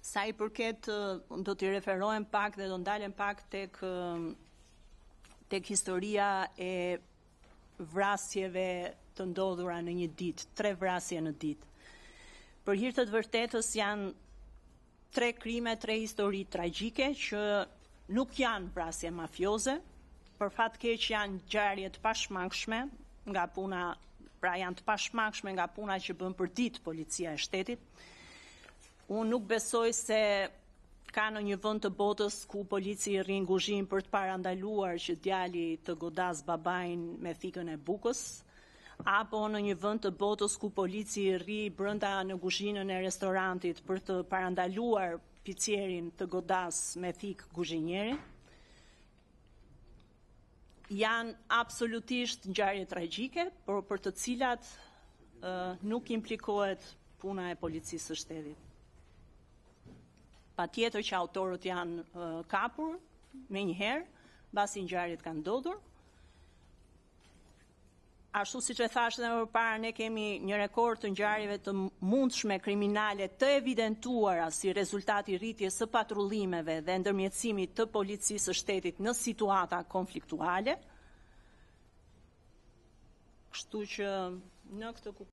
Sa I përket, do t'i referohem pak dhe do ndalem pak tek historia e vrasjeve të ndodhura në një ditë, 3 vrasje në ditë. Për hir të vërtetës janë 3 krime, 3 histori tragjike që nuk janë vrasje mafioze, për fat keq janë ngjarje të pashmangshme nga puna, pra janë të pashmangshme nga puna që bën përdit policia e shtetit. Unë nuk besoj se ka në një vend të botës ku polici rrin guzhin për të parandaluar që djali të godas babain me thikën e bukës, apo në një vend të botës ku polici rri brenda në kuzhinën e restorantit për të parandaluar picierin të godas me thikë kuzhinjerin. Janë absolutisht ngjarje tragjike, por për të cilat nuk implikohet puna e policisë së shtetit. Patjetër që autorët janë kapur me njëherë, mbasi ngjarjet kanë ndodhur. Ashtu siç e thashë edhe më parë, ne kemi një rekord të ngjarjeve të mundshme kriminale të evidentuara si rezultati I rritjes së patrullimeve dhe ndërmjetësimit të policisë së shtetit në situata konfliktuale. Kështu që në këtë